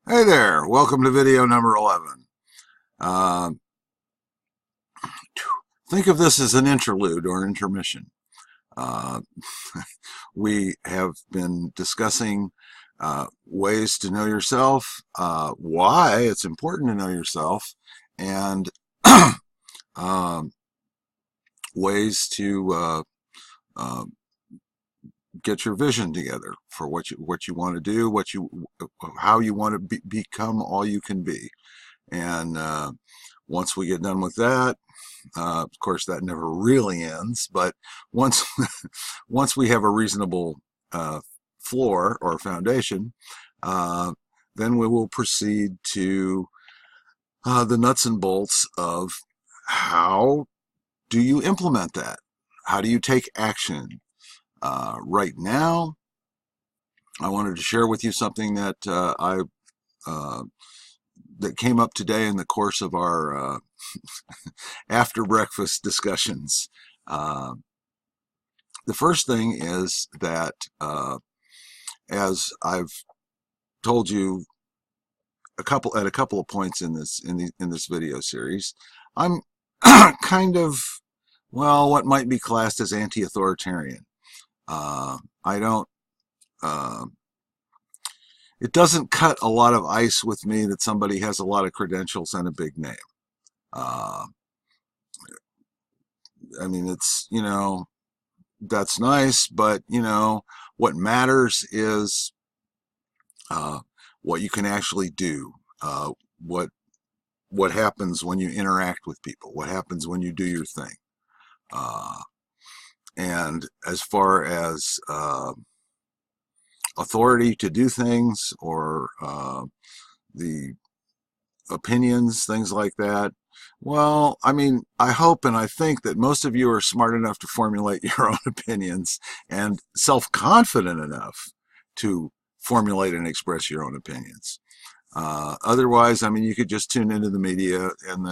Hey there, welcome to video number 11. Uh, think of this as an interlude or intermission. Uh, we have been discussing ways to know yourself, why it's important to know yourself, and um, ways to uh, get your vision together for what you want to do, how you want to become all you can be. And once we get done with that, of course, that never really ends. But once once we have a reasonable floor or foundation, uh, then we will proceed to the nuts and bolts of how do you implement that? How do you take action? Right now, I wanted to share with you something that I uh, that came up today in the course of our after breakfast discussions. Uh, the first thing is that, as I've told you at a couple of points in this video series, I'm kind of, well, what might be classed as anti-authoritarian. I don't. Uh, it doesn't cut a lot of ice with me that somebody has a lot of credentials and a big name. Uh, I mean, it's, that's nice, but what matters is uh, what you can actually do. What happens when you interact with people? What happens when you do your thing? Uh, and as far as authority to do things or the opinions, things like that. Well, I mean, I hope and I think that most of you are smart enough to formulate your own opinions and self-confident enough to formulate and express your own opinions. Otherwise, I mean, you could just tune into the media and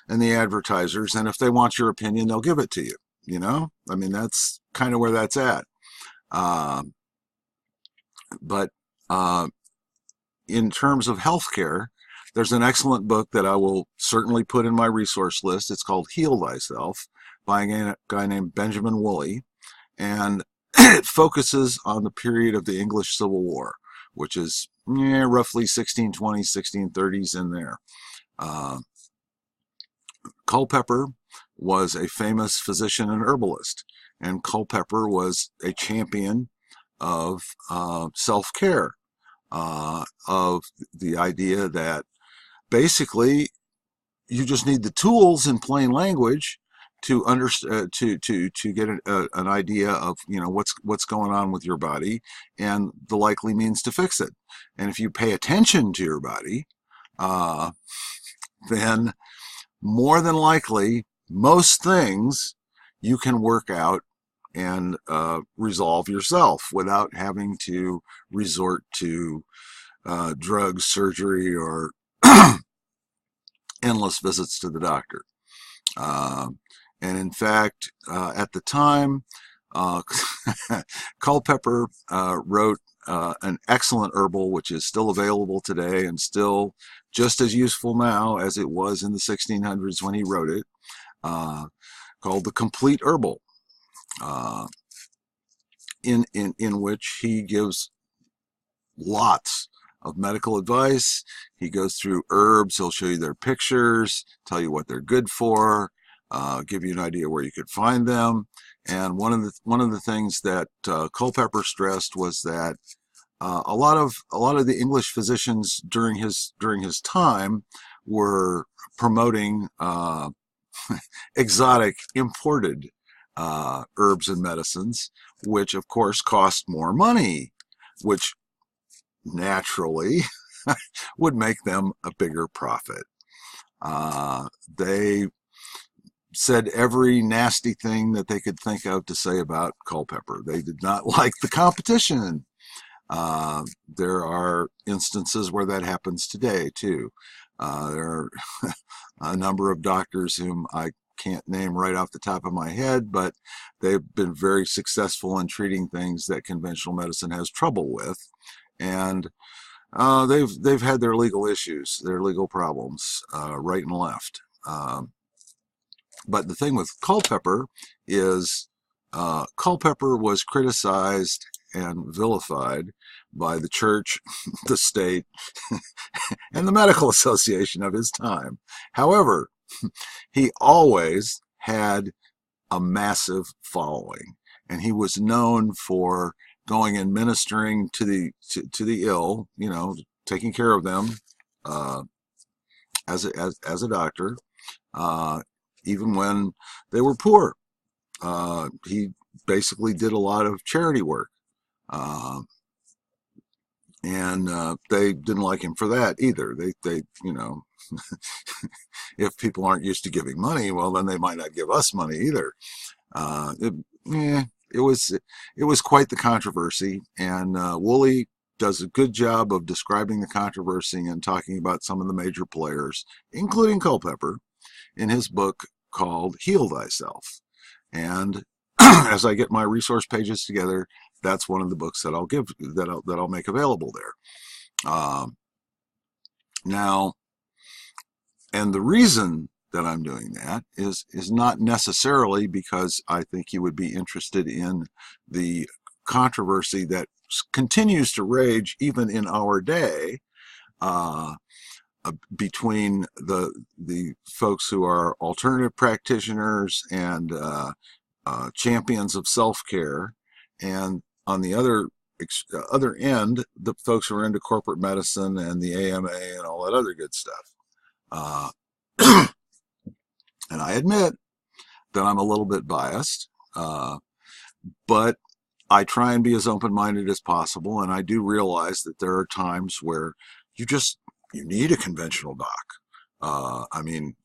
and the advertisers, and if they want your opinion, they'll give it to you. I mean, that's kind of where that's at. Um, but in terms of healthcare, there's an excellent book that I will certainly put in my resource list. It's called Heal Thyself by a guy named Benjamin Woolley. And it focuses on the period of the English Civil War, which is roughly 1620s, 1630s in there. Uh, Culpeper was a famous physician and herbalist, and Culpeper was a champion of self-care, of the idea that basically you just need the tools in plain language to to get an idea of what's going on with your body and the likely means to fix it. And if you pay attention to your body, uh, then more than likely most things you can work out and resolve yourself without having to resort to drugs, surgery, or endless visits to the doctor. Uh, and in fact, at the time, uh, Culpeper wrote an excellent herbal, which is still available today and still just as useful now as it was in the 1600s when he wrote it, called the Complete Herbal, uh, in which he gives lots of medical advice. He goes through herbs. He'll show you their pictures, tell you what they're good for, give you an idea where you could find them. And one of the things that Culpeper stressed was that a lot of the English physicians during his time were promoting exotic imported herbs and medicines, which of course cost more money, which naturally would make them a bigger profit. They said every nasty thing that they could think of to say about Culpeper. They did not like the competition. There are instances where that happens today too. There are a number of doctors whom I can't name right off the top of my head, but they've been very successful in treating things that conventional medicine has trouble with. And They've had their legal issues, their legal problems, right and left. But the thing with Culpeper is Culpeper was criticized and vilified by the church, the state, and the medical association of his time. However, he always had a massive following, and he was known for going and ministering to the ill, taking care of them uh, as a doctor, uh, even when they were poor. He basically did a lot of charity work, uh, and they didn't like him for that either. They if people aren't used to giving money, well, then they might not give us money either. Uh, it, eh, it was quite the controversy, and Woolley does a good job of describing the controversy and talking about some of the major players, including Culpeper, in his book called "Heal Thyself." And as I get my resource pages together, that's one of the books that I'll make available there. Now, and the reason that I'm doing that is not necessarily because I think you would be interested in the controversy that continues to rage even in our day, uh, between the folks who are alternative practitioners and champions of self-care, and on the other end, the folks who are into corporate medicine and the AMA and all that other good stuff. Uh, and I admit that I'm a little bit biased, but I try and be as open-minded as possible, and I do realize that there are times where you need a conventional doc. I mean,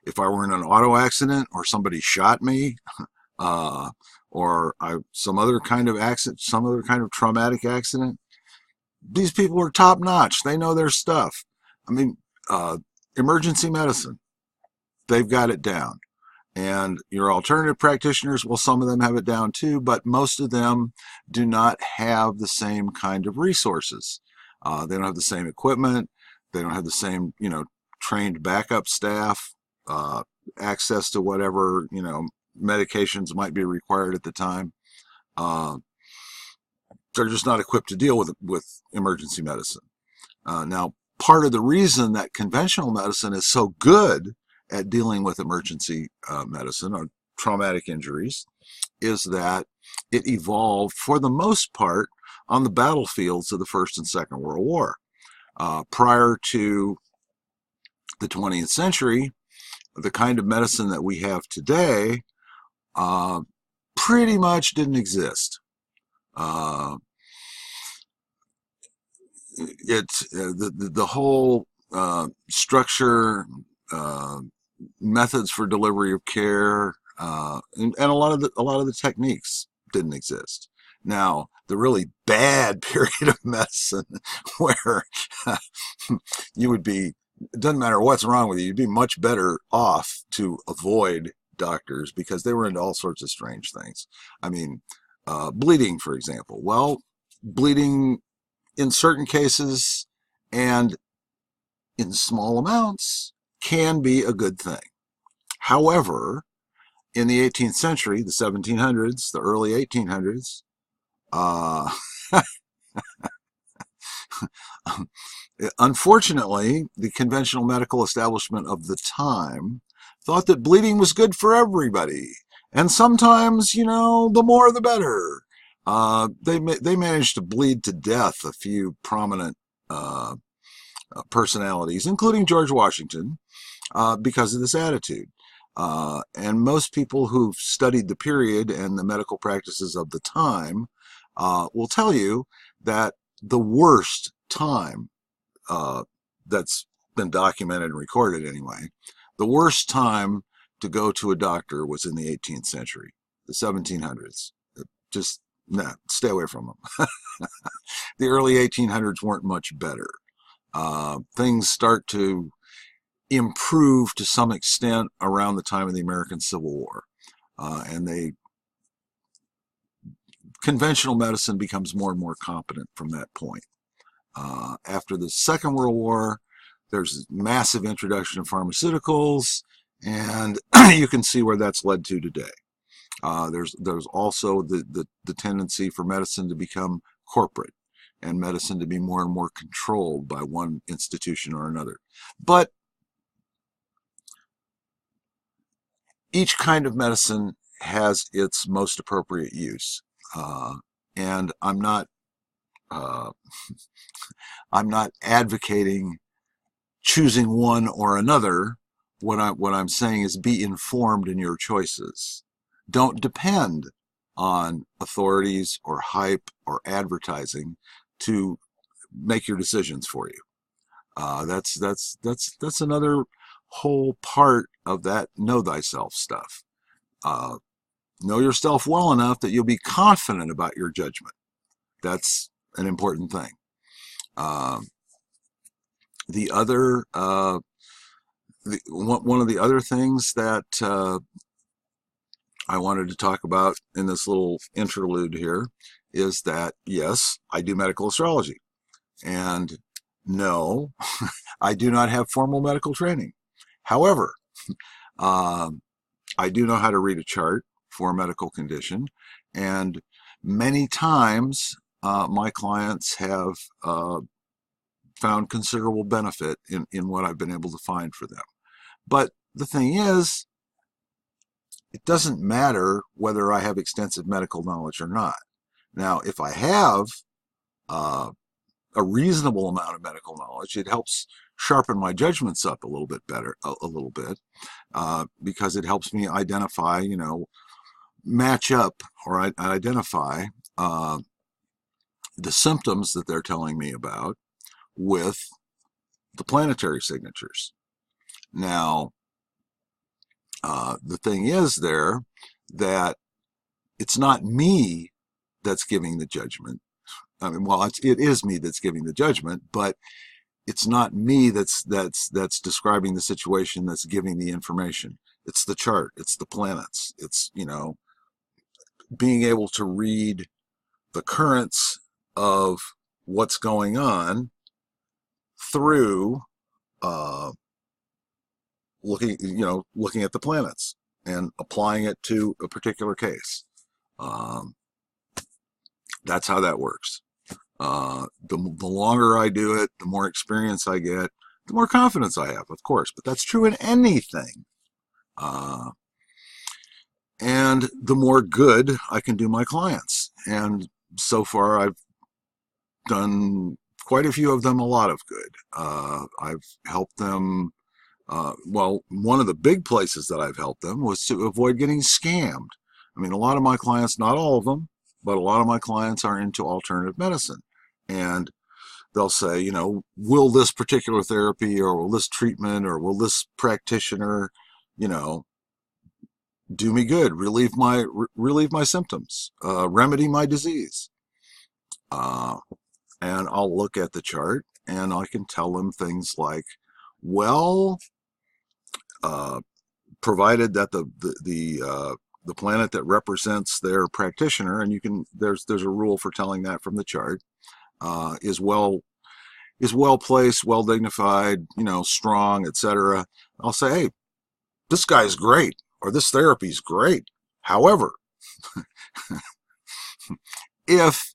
if I were in an auto accident or somebody shot me, uh, or some other kind of accident, some other kind of traumatic accident, these people are top notch. They know their stuff. I mean, emergency medicine, they've got it down. And your alternative practitioners, well, some of them have it down too, but most of them do not have the same kind of resources. They don't have the same equipment. They don't have the same, trained backup staff, access to whatever, medications might be required at the time. Uh, they're just not equipped to deal with emergency medicine. Now, part of the reason that conventional medicine is so good at dealing with emergency medicine or traumatic injuries is that it evolved, for the most part, on the battlefields of the First and Second World War. Prior to the 20th century, the kind of medicine that we have today pretty much didn't exist. It's the whole structure, methods for delivery of care, and a lot of the techniques didn't exist. Now, the really bad period of medicine where you would be, it doesn't matter what's wrong with you, you'd be much better off to avoid doctors because they were into all sorts of strange things. I mean, bleeding, for example. Well, bleeding in certain cases and in small amounts can be a good thing. However, in the 18th century, the 1700s, the early 1800s, unfortunately, the conventional medical establishment of the time thought that bleeding was good for everybody. And sometimes, the more the better. They managed to bleed to death a few prominent personalities, including George Washington, because of this attitude. And most people who've studied the period and the medical practices of the time will tell you that the worst time that's been documented and recorded anyway, the worst time to go to a doctor was in the 18th century, the 1700s. Just stay away from them. The early 1800s weren't much better. Things start to improve to some extent around the time of the American Civil War. And conventional medicine becomes more and more competent from that point. After the Second World War, there's massive introduction of pharmaceuticals, and you can see where that's led to today. There's also the tendency for medicine to become corporate and medicine to be more and more controlled by one institution or another. But each kind of medicine has its most appropriate use. And uh, I'm not advocating choosing one or another. What I'm saying is be informed in your choices. Don't depend on authorities or hype or advertising to make your decisions for you. That's another whole part of that know thyself stuff. Uh, know yourself well enough that you'll be confident about your judgment. That's an important thing. The other one of the other things that I wanted to talk about in this little interlude here is that yes, I do medical astrology, and no, I do not have formal medical training. However, I do know how to read a chart for a medical condition, and many times my clients have found considerable benefit in what I've been able to find for them. But the thing is, it doesn't matter whether I have extensive medical knowledge or not. Now, if I have a reasonable amount of medical knowledge, it helps sharpen my judgments up a little bit better, a little bit, because it helps me identify, match up or identify the symptoms that they're telling me about with the planetary signatures. Now, the thing is there that it's not me that's giving the judgment. I mean, well, it is me that's giving the judgment, but it's not me that's describing the situation, that's giving the information. It's the chart. It's the planets. It's, being able to read the currents of what's going on through looking at the planets and applying it to a particular case. That's how that works. The longer I do it, the more experience I get, the more confidence I have, of course. But that's true in anything. And the more good I can do my clients. And so far, I've done quite a few of them a lot of good. I've helped them. One of the big places that I've helped them was to avoid getting scammed. I mean, a lot of my clients, not all of them, but a lot of my clients are into alternative medicine. And they'll say, will this particular therapy or will this treatment or will this practitioner, do me good, relieve my symptoms, remedy my disease. And I'll look at the chart and I can tell them things like, well, provided that the planet that represents their practitioner, and there's a rule for telling that from the chart, is well placed, well dignified, strong, etc. I'll say, hey, this guy's great, or this therapy's great. However, if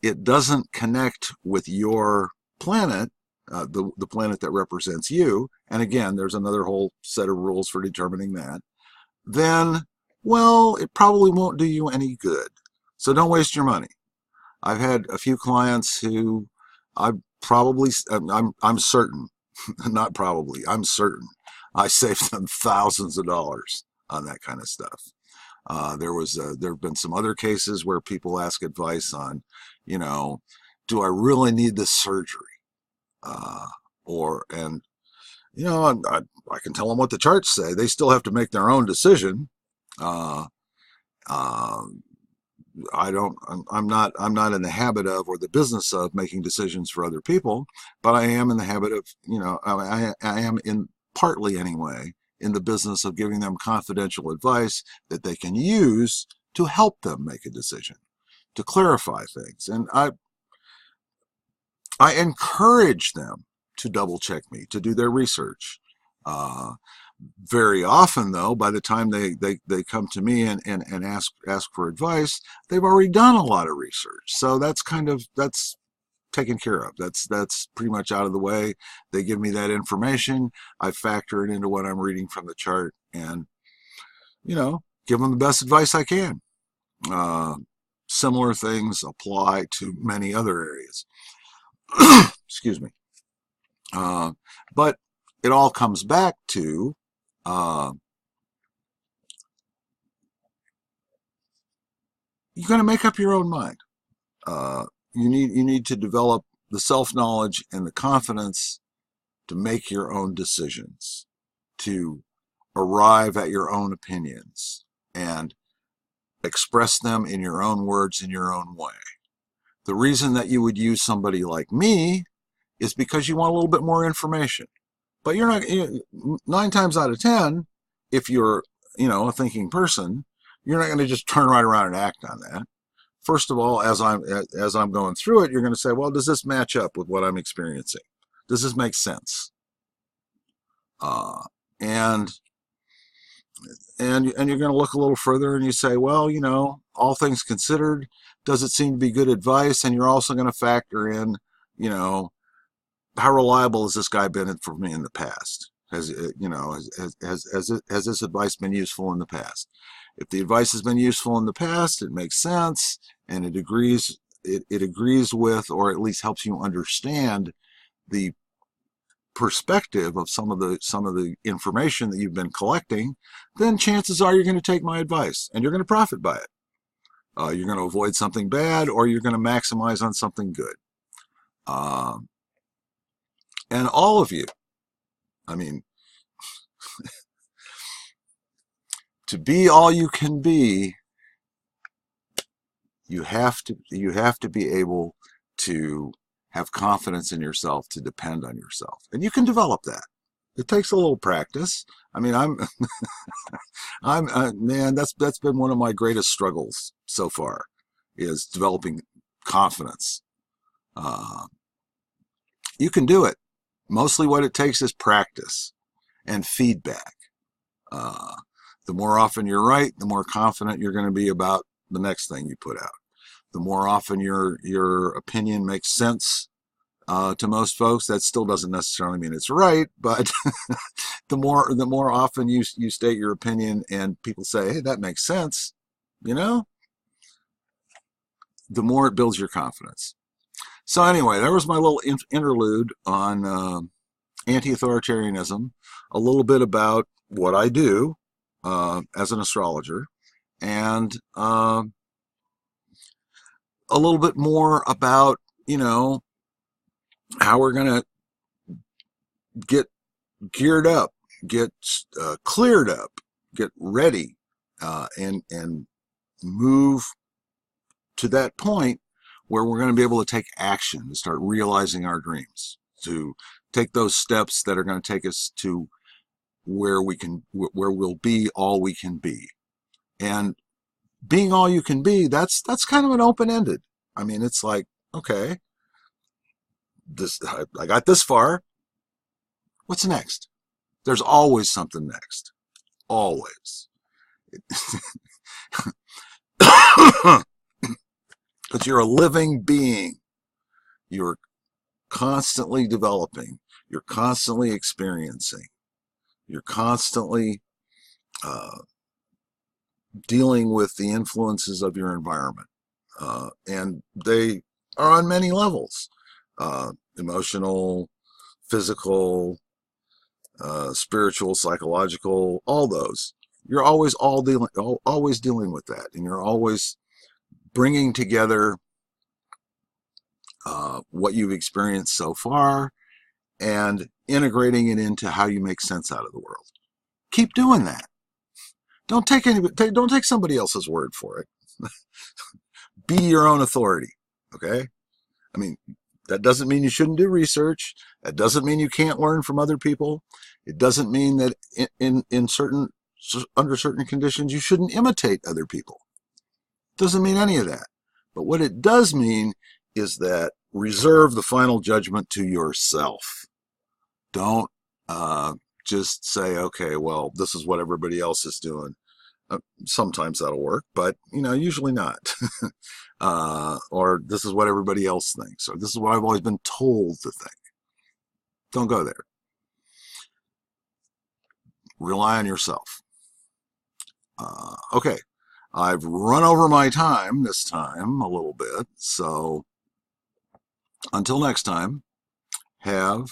it doesn't connect with your planet, the planet that represents you, and again, there's another whole set of rules for determining that, then, well, it probably won't do you any good. So don't waste your money. I've had a few clients who I'm certain, not probably, I'm certain, I saved them thousands of dollars on that kind of stuff. There have been some other cases where people ask advice on, do I really need this surgery? I can tell them what the charts say. They still have to make their own decision. I'm not in the habit of or the business of making decisions for other people, but I am in the habit of, I am in partly anyway in the business of giving them confidential advice that they can use to help them make a decision, to clarify things. And I encourage them to double check me, to do their research. Uh, Very often, though, by the time they come to me and ask for advice, they've already done a lot of research. So that's taken care of. That's pretty much out of the way. They give me that information. I factor it into what I'm reading from the chart, and give them the best advice I can. Uh, Similar things apply to many other areas. Excuse me. Uh, but it all comes back to uh, you're going to make up your own mind. Uh, you need to develop the self knowledge and the confidence to make your own decisions, to arrive at your own opinions, and express them in your own words in your own way. The reason that you would use somebody like me is because you want a little bit more information. But you're not, 9 times out of 10, if you're, a thinking person, you're not going to just turn right around and act on that. First of all, as I'm going through it, you're going to say, well, does this match up with what I'm experiencing? Does this make sense? Uh, and and you're going to look a little further and you say, well, all things considered, does it seem to be good advice? And you're also going to factor in, how reliable has this guy been for me in the past? Has this advice been useful in the past? If the advice has been useful in the past, it makes sense, and it agrees with, or at least helps you understand the perspective of some of the information that you've been collecting, then chances are you're going to take my advice and you're going to profit by it. You're going to avoid something bad, or you're going to maximize on something good. And all of you, I mean, to be all you can be, you have to be able to have confidence in yourself, to depend on yourself, and you can develop that. It takes a little practice. I mean, man, that's been one of my greatest struggles so far, is developing confidence. You can do it. Mostly what it takes is practice and feedback. The more often you're right, the more confident you're going to be about the next thing you put out. The more often your opinion makes sense to most folks. That still doesn't necessarily mean it's right, but the more often you state your opinion and people say, hey, that makes sense, the more it builds your confidence. So anyway, that was my little interlude on anti-authoritarianism, a little bit about what I do as an astrologer, and a little bit more about, how we're going to get geared up, get cleared up, get ready, and move to that point where we're going to be able to take action, to start realizing our dreams, to take those steps that are going to take us to where we'll be all we can be. And being all you can be, that's kind of an open-ended. I mean, it's like, okay, I got this far. What's next? There's always something next. Always. But you're a living being. You're constantly developing. You're constantly experiencing. You're constantly dealing with the influences of your environment. And they are on many levels. Emotional, physical, spiritual, psychological, all those. You're always dealing with that, and you're always bringing together what you've experienced so far and integrating it into how you make sense out of the world. Keep doing that. Don't take somebody else's word for it. Be your own authority. Okay? I mean, that doesn't mean you shouldn't do research. That doesn't mean you can't learn from other people. It doesn't mean that under certain conditions you shouldn't imitate other people. It doesn't mean any of that. But what it does mean is that reserve the final judgment to yourself. Don't just say, okay, well, this is what everybody else is doing. Sometimes that'll work, but usually not. Or this is what everybody else thinks, or this is what I've always been told to think. Don't go there. Rely on yourself. Okay, I've run over my time this time a little bit, so until next time, have